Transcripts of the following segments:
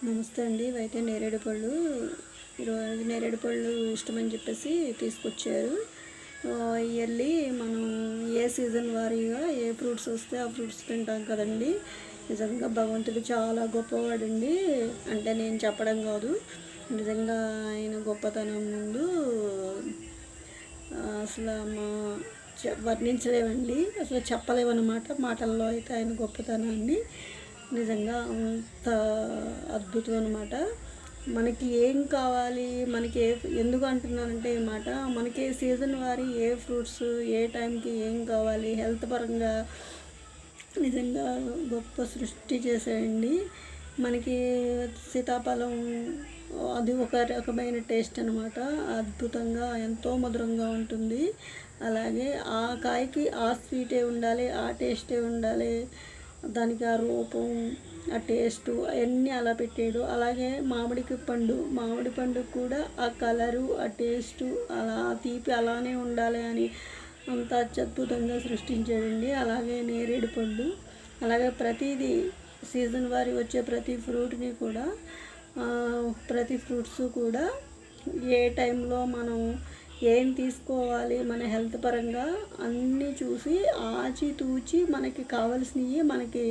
నమస్తే అండి. అయితే నేరేడు పళ్ళు ఈరోజు నేరేడు పళ్ళు ఇష్టమని చెప్పేసి తీసుకొచ్చారు. ఇయర్లీ మనం ఏ సీజన్ వారీగా ఏ ఫ్రూట్స్ వస్తే ఆ ఫ్రూట్స్ తింటాం కదండి. నిజంగా భగవంతుడు చాలా గొప్పవాడండి. అంటే నేను చెప్పడం కాదు, నిజంగా ఆయన గొప్పతనం ముందు అసలు వర్ణించలేమండి. అసలు చెప్పలేమన్నమాట. మాటల్లో అయితే ఆయన గొప్పతనాన్ని నిజంగా అంత అద్భుతం అనమాట. మనకి ఏం కావాలి, మనకి ఎందుకు అంటున్నానంటే ఈ మాట, మనకి సీజన్ వారి ఏ ఫ్రూట్స్ ఏ టైంకి ఏం కావాలి, హెల్త్ పరంగా నిజంగా గొప్ప సృష్టి చేశాడండి. మనకి సీతాఫలం అది ఒక రకమైన టేస్ట్ అనమాట. అద్భుతంగా ఎంతో మధురంగా ఉంటుంది. అలాగే ఆ కాయకి ఆ స్వీటే ఉండాలి, ఆ టేస్టే ఉండాలి. దానికి ఆ రూపం, ఆ టేస్టు అవన్నీ అలా పెట్టాడు. అలాగే మామిడి పండు కూడా ఆ కలరు, ఆ టేస్టు, అలా తీపి అలానే ఉండాలి అని అంత అత్యద్భుతంగా సృష్టించాడండి. అలాగే నేరేడు పళ్ళు, అలాగే ప్రతిదీ సీజన్ వారి వచ్చే ప్రతి ఫ్రూట్ని కూడా ప్రతి ఫ్రూట్స్ కూడా ఏ టైంలో మనం ఏం తీసుకోవాలి, మన హెల్త్ పరంగా అన్నీ చూసి ఆచితూచి మనకి కావలసినవి మనకి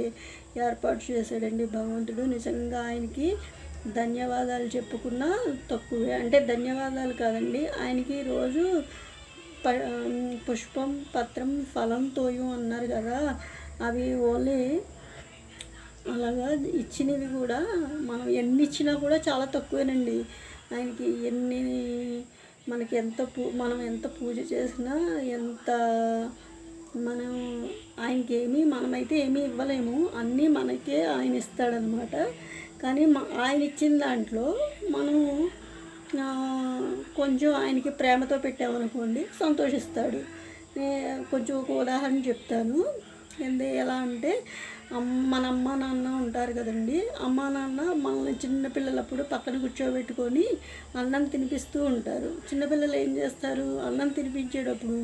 ఏర్పాటు చేశాడండి భగవంతుడు. నిజంగా ఆయనకి ధన్యవాదాలు చెప్పుకున్నా తక్కువే. అంటే ధన్యవాదాలు కాదండి, ఆయనకి రోజు పుష్పం పత్రం ఫలం తోయం అన్నారు కదా, అవి ఓన్లీ అలాగా ఇచ్చినవి కూడా మనం ఎన్ని ఇచ్చినా కూడా చాలా తక్కువేనండి. ఆయనకి ఎన్ని మనకి మనం ఎంత పూజ చేసినా, ఎంత మనం ఆయనకి మనమైతే ఏమీ ఇవ్వలేము, అన్నీ మనకే ఆయన ఇస్తాడనమాట. కానీ ఆయన ఇచ్చిన దాంట్లో మనం కొంచెం ఆయనకి ప్రేమతో పెట్టామనుకోండి, సంతోషిస్తాడు. కొంచెం ఒక ఉదాహరణ చెప్తాను. ఎలా అంటే మన అమ్మ నాన్న ఉంటారు కదండి. అమ్మ నాన్న మనల్ని చిన్నపిల్లలప్పుడు పక్కన కూర్చోబెట్టుకొని అన్నం తినిపిస్తూ ఉంటారు. చిన్నపిల్లలు ఏం చేస్తారు, అన్నం తినిపించేటప్పుడు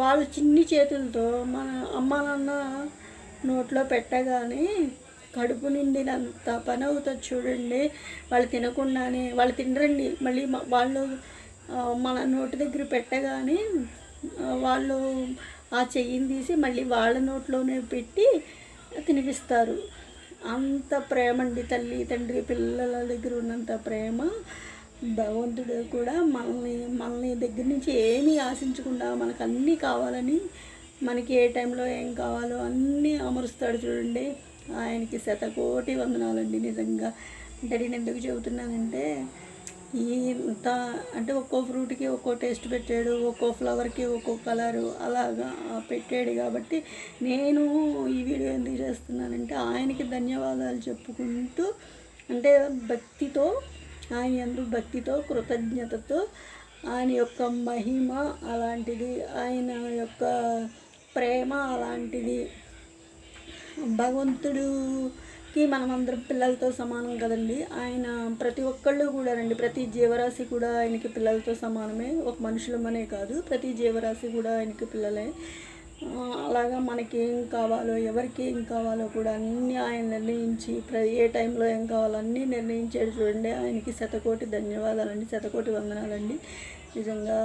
వాళ్ళు చిన్ని చేతులతో మన అమ్మ నాన్న నోట్లో పెట్టగానే కడుపు నిండినంత పని అవుతుంది చూడండి. వాళ్ళు తినకుండానే, వాళ్ళు తినరండి, మళ్ళీ వాళ్ళు మన నోటి దగ్గర పెట్టగానే వాళ్ళు ఆ చెయ్యిని తీసి మళ్ళీ వాళ్ళ నోట్లోనే పెట్టి తినిపిస్తారు. అంత ప్రేమ అండి, తల్లి తండ్రి పిల్లల దగ్గర ఉన్నంత ప్రేమ భగవంతుడు కూడా మనల్ని దగ్గర నుంచి ఏమీ ఆశించకుండా మనకు అన్నీ కావాలని, మనకి ఏ టైంలో ఏం కావాలో అన్నీ అమరుస్తాడు చూడండి. ఆయనకి శతకోటి వందనాలండి నిజంగా. అంటే నేను ఎందుకు చెబుతున్నానంటే, ఇంత అంటే ఒక్కో ఫ్రూట్కి ఒక్కో టేస్ట్ పెట్టాడు, ఒక్కో ఫ్లవర్కి ఒక్కో కలరు అలాగా పెట్టాడు. కాబట్టి నేను ఈ వీడియో ఎందుకు చేస్తున్నానంటే, ఆయనకి ధన్యవాదాలు చెప్పుకుంటూ, అంటే భక్తితో, ఆయన యందు భక్తితో కృతజ్ఞతతో, ఆయన యొక్క మహిమ అలాంటిది, ఆయన యొక్క ప్రేమ అలాంటిది. భగవంతుడికి మనమందరం పిల్లలతో సమానం కదండి. ఆయన ప్రతి ఒక్కళ్ళు కూడా రండి, ప్రతి జీవరాశి కూడా ఆయనకి పిల్లలతో సమానమే. ఒక మనుషులమనే కాదు, ప్రతి జీవరాశి కూడా ఆయనకి పిల్లలే. అలాగా మనకి ఏం కావాలో, ఎవరికి ఏం కావాలో కూడా అన్నీ ఆయన నిర్ణయించి, ఏ టైంలో ఏం కావాలో అన్నీ నిర్ణయించాడు చూడండి. ఆయనకి శతకోటి ధన్యవాదాలండి, శతకోటి వందనాలండి. నిజంగా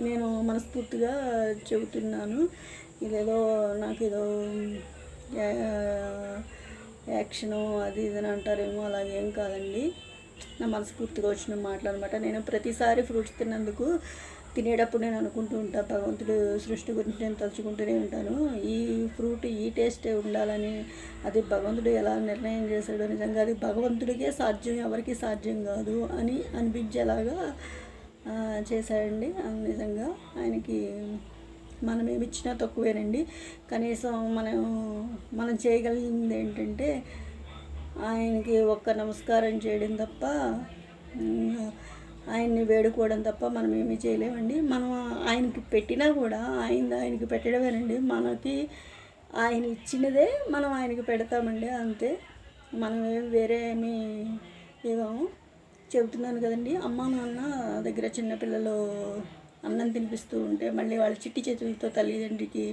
నేను మనస్ఫూర్తిగా చెబుతున్నాను. ఇదేదో నాకేదో యాక్షను అది ఇదని అంటారేమో, అలాగేం కాదండి. నా మనస్ఫూర్తిగా వచ్చిన మాటలు అనమాట. నేను ప్రతిసారి ఫ్రూట్స్ తినేటప్పుడు నేను అనుకుంటూ ఉంటాను, భగవంతుడు సృష్టి గురించి నేను తలుచుకుంటూనే ఉంటాను. ఈ ఫ్రూట్ ఈ టేస్టే ఉండాలని, అది భగవంతుడు ఎలా నిర్ణయం చేశాడో, నిజంగా అది భగవంతుడికే సాధ్యం, ఎవరికి సాధ్యం కాదు అని అనిపించేలాగా చేశాడండి. నిజంగా ఆయనకి మనం ఏమి ఇచ్చినా తక్కువేనండి. కనీసం మనం చేయగలిగింది ఏంటంటే ఆయనకి ఒక్క నమస్కారం చేయడం తప్ప, ఆయన్ని వేడుకోవడం తప్ప మనం ఏమీ చేయలేమండి. మనం ఆయనకి పెట్టినా కూడా ఆయనకి పెట్టడమేనండి. మనకి ఆయన ఇచ్చినదే మనం ఆయనకి పెడతామండి, అంతే. మనం వేరే ఏమీ ఏమో చెబుతున్నాను కదండి. అమ్మ నాన్న దగ్గర చిన్నపిల్లలు అన్నం తినిపిస్తూ ఉంటే మళ్ళీ వాళ్ళ చిట్టి చేతులతో తల్లిదండ్రికి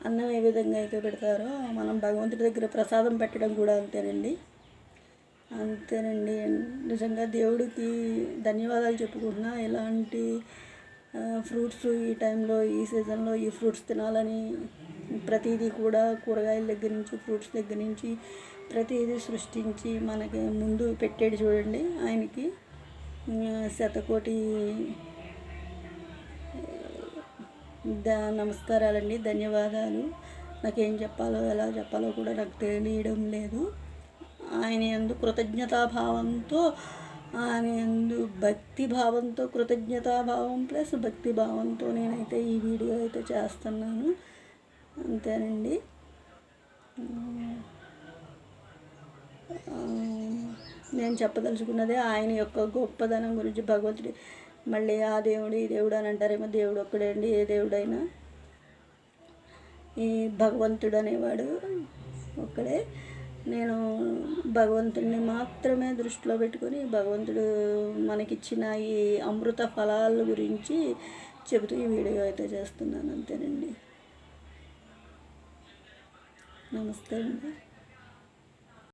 అన్నం ఏ విధంగా అయితే పెడతారో, మనం భగవంతుడి దగ్గర ప్రసాదం పెట్టడం కూడా అంతేనండి. అంతేనండి. నిజంగా దేవుడికి ధన్యవాదాలు చెప్పుకుంటున్నా. ఇలాంటి ఫ్రూట్స్ ఈ టైంలో, ఈ సీజన్లో ఈ ఫ్రూట్స్ తినాలని ప్రతిదీ కూడా కూరగాయల దగ్గర నుంచి, ఫ్రూట్స్ దగ్గర నుంచి ప్రతిదీ సృష్టించి మనకి ముందు పెట్టాడు చూడండి. ఆయనకి శతకోటి నమస్కారాలండి, ధన్యవాదాలు. నాకేం చెప్పాలో ఎలా చెప్పాలో కూడా నాకు తెలియడం లేదు. ఆయన యందు కృతజ్ఞతాభావంతో, ఆయన యందు భక్తిభావంతో, కృతజ్ఞతాభావం ప్లస్ భక్తిభావంతో నేనైతే ఈ వీడియో అయితే చేస్తున్నాను. అంతేనండి. నేను చెప్పదలుచుకున్నదే ఆయన యొక్క గొప్పదనం గురించి. భగవంతుడి మళ్ళీ ఆ దేవుడు ఈ దేవుడు అని అంటారేమో, దేవుడు ఒక్కడే అండి. ఏ దేవుడైనా ఈ భగవంతుడు అనేవాడు ఒక్కడే. నేను భగవంతుడిని మాత్రమే దృష్టిలో పెట్టుకొని భగవంతుడు మనకిచ్చిన ఈ అమృత ఫలాల గురించి చెబుతూ ఈ వీడియో అయితే చేస్తున్నాను. అంతేనండి. నమస్తే అండి.